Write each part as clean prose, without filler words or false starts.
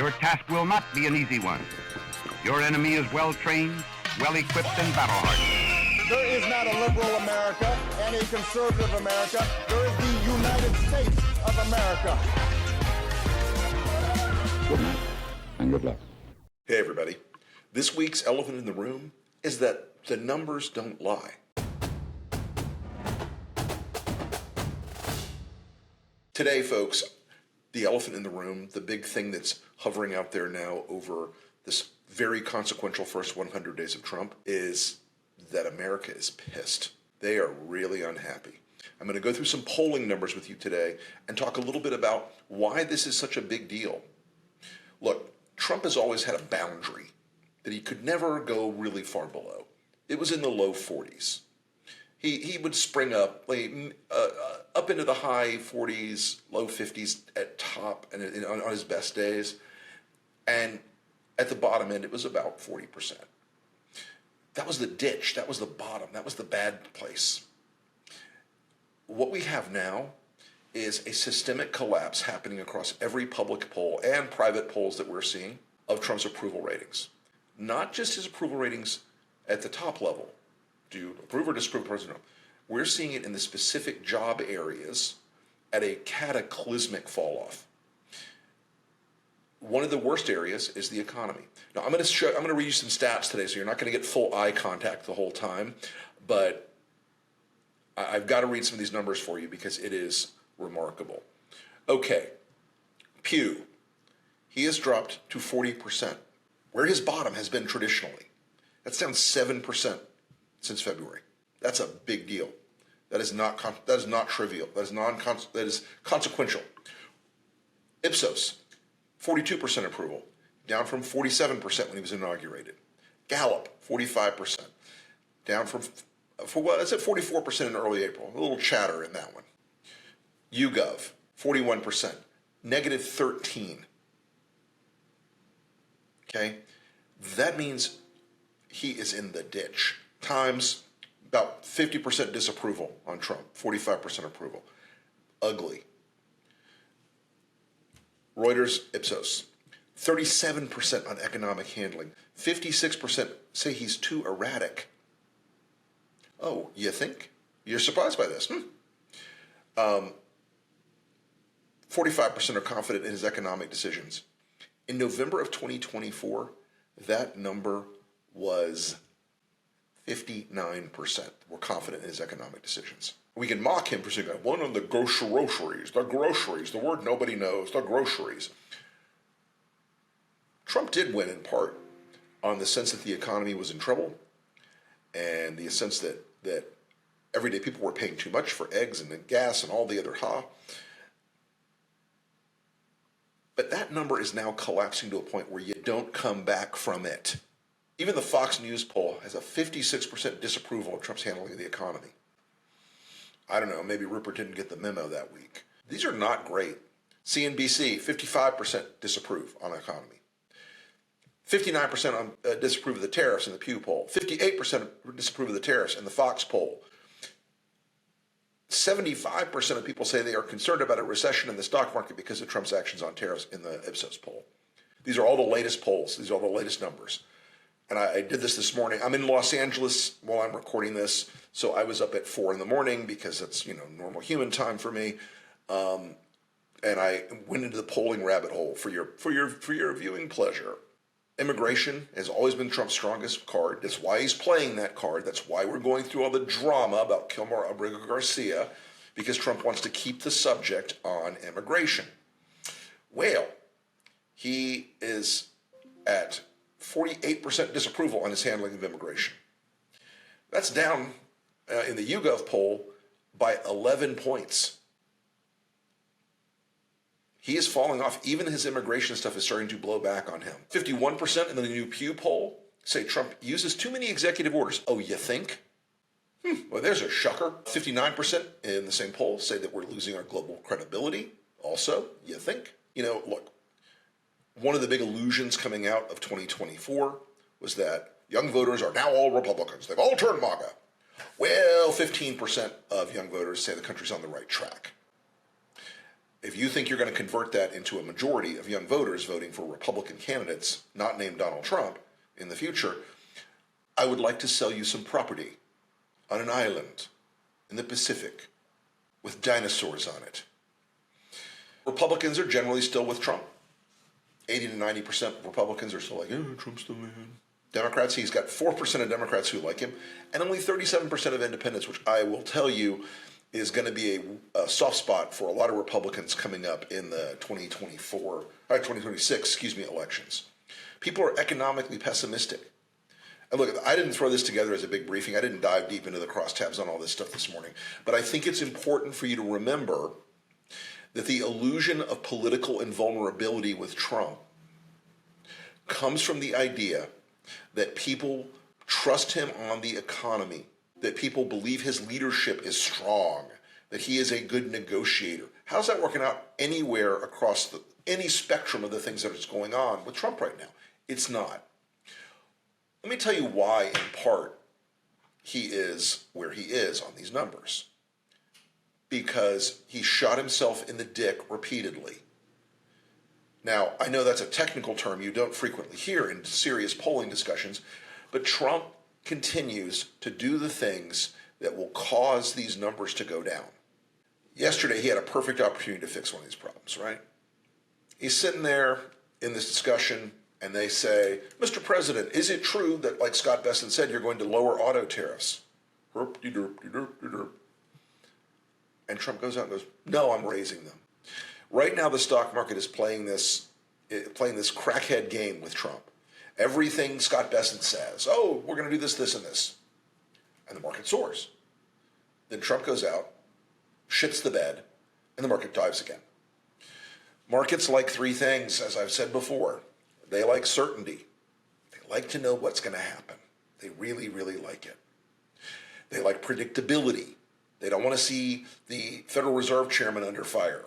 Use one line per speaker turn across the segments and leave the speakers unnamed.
Your task will not be an easy one. Your enemy is well-trained, well-equipped, and battle-hardened.
There is not a liberal America and a conservative America. There is the United States of America.
Good night, and good luck.
Hey, everybody. This week's elephant in the room is that the numbers don't lie. Today, folks, the elephant in the room, the big thing that's hovering out there now over this very consequential first 100 days of Trump is that America is pissed. They are really unhappy. I'm going to go through some polling numbers with you today and talk a little bit about why this is such a big deal. Look, Trump has always had a boundary that he could never go really far below. It was in the low 40s. He would spring up up into the high 40s, low 50s at top and on his best days. And at the bottom end, it was about 40%. That was the ditch. That was the bottom. That was the bad place. What we have now is a systemic collapse happening across every public poll and private polls that we're seeing of Trump's approval ratings. Not just his approval ratings at the top level. Do you approve or disapprove of President Trump? We're seeing it in the specific job areas at a cataclysmic fall off. One of the worst areas is the economy. Now I'm going to read you some stats today, so you're not going to get full eye contact the whole time, but I've got to read some of these numbers for you because it is remarkable. Okay, Pew, he has dropped to 40%, where his bottom has been traditionally. That's down 7% since February. That's a big deal. That is not trivial. That is consequential. Ipsos, 42% approval, down from 47% when he was inaugurated. Gallup, 45%, down from, I said 44% in early April. A little chatter in that one. YouGov, 41%, negative 13. Okay, that means he is in the ditch. Times about 50% disapproval on Trump, 45% approval. Ugly. Reuters, Ipsos, 37% on economic handling. 56% say he's too erratic. Oh, you think? You're surprised by this? 45% are confident in his economic decisions. In November of 2024, that number was 59% were confident in his economic decisions. We can mock him for saying, I won on the groceries, the word nobody knows, the groceries. Trump did win in part on the sense that the economy was in trouble and the sense that everyday people were paying too much for eggs and gas and all the other But that number is now collapsing to a point where you don't come back from it. Even the Fox News poll has a 56% disapproval of Trump's handling of the economy. I don't know, maybe Rupert didn't get the memo that week. These are not great. CNBC, 55% disapprove on economy. 59% on disapprove of the tariffs in the Pew poll. 58% disapprove of the tariffs in the Fox poll. 75% of people say they are concerned about a recession in the stock market because of Trump's actions on tariffs in the Ipsos poll. These are all the latest polls. These are all the latest numbers. And I did this morning. I'm in Los Angeles while I'm recording this, so I was up at 4 in the morning because that's normal human time for me. And I went into the polling rabbit hole for your viewing pleasure. Immigration has always been Trump's strongest card. That's why he's playing that card. That's why we're going through all the drama about Kilmer Abrego Garcia, because Trump wants to keep the subject on immigration. Well, he is at 48% disapproval on his handling of immigration. That's down in the YouGov poll by 11 points. He is falling off. Even his immigration stuff is starting to blow back on him. 51% in the new Pew poll say Trump uses too many executive orders. Oh, you think? Well, there's a shocker. 59% in the same poll say that we're losing our global credibility. Also, you think? Look, one of the big illusions coming out of 2024 was that young voters are now all Republicans. They've all turned MAGA. Well, 15% of young voters say the country's on the right track. If you think you're going to convert that into a majority of young voters voting for Republican candidates not named Donald Trump in the future, I would like to sell you some property on an island in the Pacific with dinosaurs on it. Republicans are generally still with Trump. 80 to 90% of Republicans are still like, yeah, Trump's the man. Democrats, he's got 4% of Democrats who like him, and only 37% of independents, which I will tell you is going to be a soft spot for a lot of Republicans coming up in the 2026 elections. People are economically pessimistic. And look, I didn't throw this together as a big briefing. I didn't dive deep into the crosstabs on all this stuff this morning. But I think it's important for you to remember that the illusion of political invulnerability with Trump comes from the idea that people trust him on the economy, that people believe his leadership is strong, that he is a good negotiator. How's that working out anywhere across any spectrum of the things that is going on with Trump right now? It's not. Let me tell you why, in part, he is where he is on these numbers. Because he shot himself in the dick repeatedly. Now, I know that's a technical term you don't frequently hear in serious polling discussions, but Trump continues to do the things that will cause these numbers to go down. Yesterday, he had a perfect opportunity to fix one of these problems, right? He's sitting there in this discussion, and they say, Mr. President, is it true that, like Scott Bessent said, you're going to lower auto tariffs? And Trump goes out and goes, no, I'm raising them. Right now, the stock market is playing this crackhead game with Trump. Everything Scott Bessent says, oh, we're going to do this, this, and this. And the market soars. Then Trump goes out, shits the bed, and the market dives again. Markets like three things, as I've said before. They like certainty. They like to know what's going to happen. They really, really like it. They like predictability. They don't want to see the Federal Reserve Chairman under fire.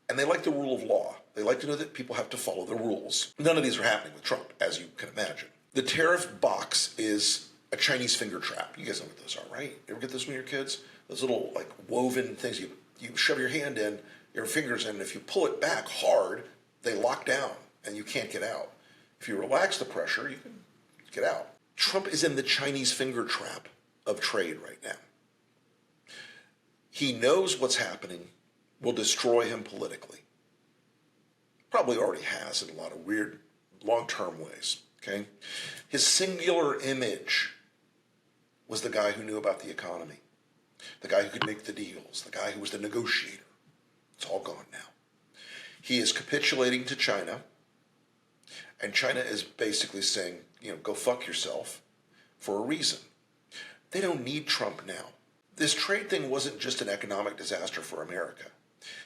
And they like the rule of law. They like to know that people have to follow the rules. None of these are happening with Trump, as you can imagine. The tariff box is a Chinese finger trap. You guys know what those are, right? You ever get this when you're kids? Those little like woven things you shove your hand in, your fingers in, and if you pull it back hard, they lock down and you can't get out. If you relax the pressure, you can get out. Trump is in the Chinese finger trap of trade right now. He knows what's happening will destroy him politically. Probably already has in a lot of weird long-term ways, okay? His singular image was the guy who knew about the economy, the guy who could make the deals, the guy who was the negotiator. It's all gone now. He is capitulating to China, and China is basically saying, go fuck yourself for a reason. They don't need Trump now. This trade thing wasn't just an economic disaster for America.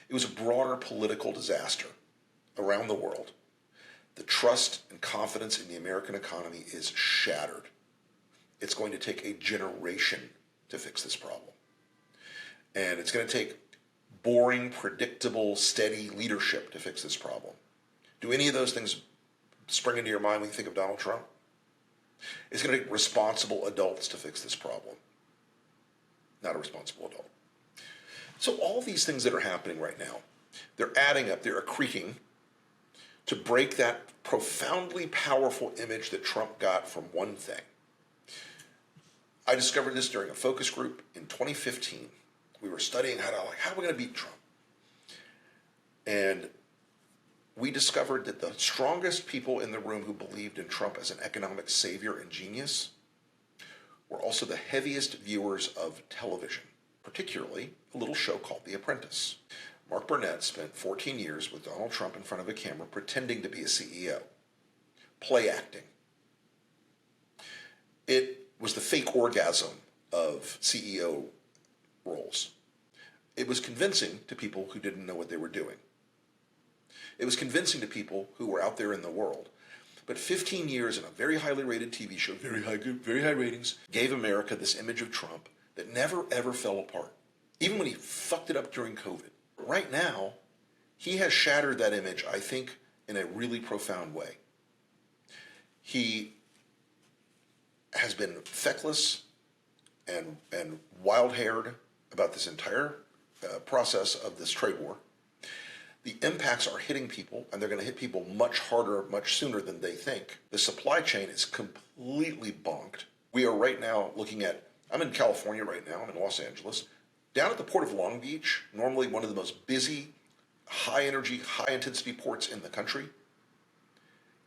It was a broader political disaster around the world. The trust and confidence in the American economy is shattered. It's going to take a generation to fix this problem. And it's going to take boring, predictable, steady leadership to fix this problem. Do any of those things spring into your mind when you think of Donald Trump? It's going to take responsible adults to fix this problem. Not a responsible adult. So all these things that are happening right now, they're adding up, they're accreting to break that profoundly powerful image that Trump got from one thing. I discovered this during a focus group in 2015. We were studying how are we going to beat Trump? And we discovered that the strongest people in the room who believed in Trump as an economic savior and genius were also the heaviest viewers of television, particularly a little show called The Apprentice. Mark Burnett spent 14 years with Donald Trump in front of a camera pretending to be a CEO, play acting. It was the fake orgasm of CEO roles. It was convincing to people who didn't know what they were doing. It was convincing to people who were out there in the world. But 15 years in a very highly rated TV show, very high ratings, gave America this image of Trump that never ever fell apart, even when he fucked it up during COVID. Right now, he has shattered that image, I think, in a really profound way. He has been feckless and wild-haired about this entire process of this trade war. The impacts are hitting people, and they're going to hit people much harder, much sooner than they think. The supply chain is completely bonked. We are right now looking at, I'm in California right now, I'm in Los Angeles. Down at the port of Long Beach, normally one of the most busy, high energy, high intensity ports in the country,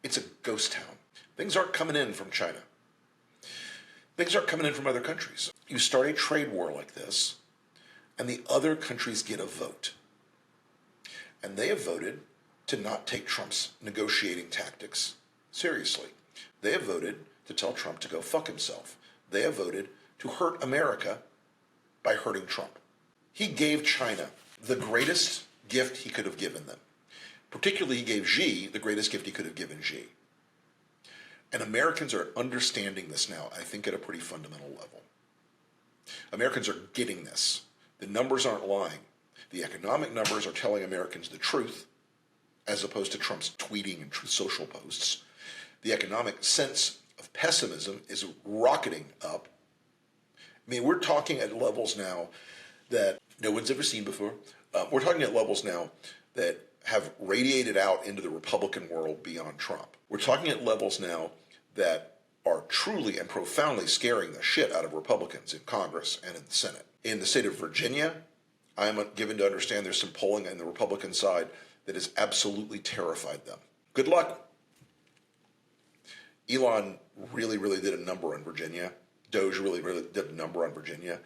it's a ghost town. Things aren't coming in from China. Things aren't coming in from other countries. You start a trade war like this, and the other countries get a vote. And they have voted to not take Trump's negotiating tactics seriously. They have voted to tell Trump to go fuck himself. They have voted to hurt America by hurting Trump. He gave China the greatest gift he could have given them. Particularly, he gave Xi the greatest gift he could have given Xi. And Americans are understanding this now, I think, at a pretty fundamental level. Americans are getting this. The numbers aren't lying. The economic numbers are telling Americans the truth, as opposed to Trump's tweeting and social posts. The economic sense of pessimism is rocketing up. I mean, we're talking at levels now that no one's ever seen before. We're talking at levels now that have radiated out into the Republican world beyond Trump. We're talking at levels now that are truly and profoundly scaring the shit out of Republicans in Congress and in the Senate. In the state of Virginia, I'm given to understand there's some polling on the Republican side that has absolutely terrified them. Good luck. Elon really did a number on Virginia. Doge really did a number on Virginia,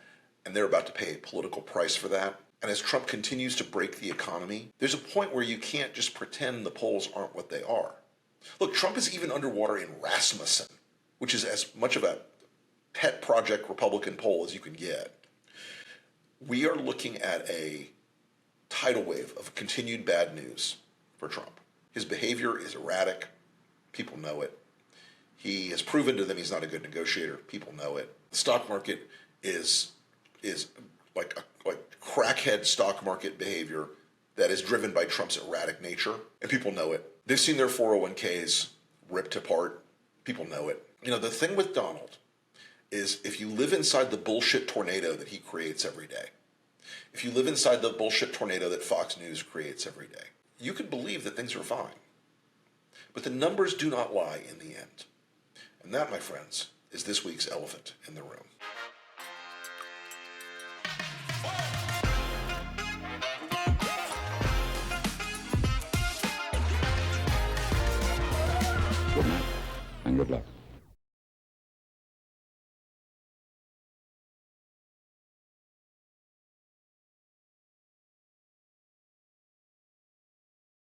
and they're about to pay a political price for that. And as Trump continues to break the economy, there's a point where you can't just pretend the polls aren't what they are. Look, Trump is even underwater in Rasmussen, which is as much of a pet project Republican poll as you can get. We are looking at a tidal wave of continued bad news for Trump. His behavior is erratic. People know it. He has proven to them he's not a good negotiator. People know it. The stock market is like crackhead stock market behavior that is driven by Trump's erratic nature, and people know it. They've seen their 401ks ripped apart. People know it. You know, the thing with Donald is if you live inside the bullshit tornado that he creates every day, if you live inside the bullshit tornado that Fox News creates every day, you could believe that things are fine. But the numbers do not lie in the end. And that, my friends, is this week's elephant in the room.
Good night and good luck.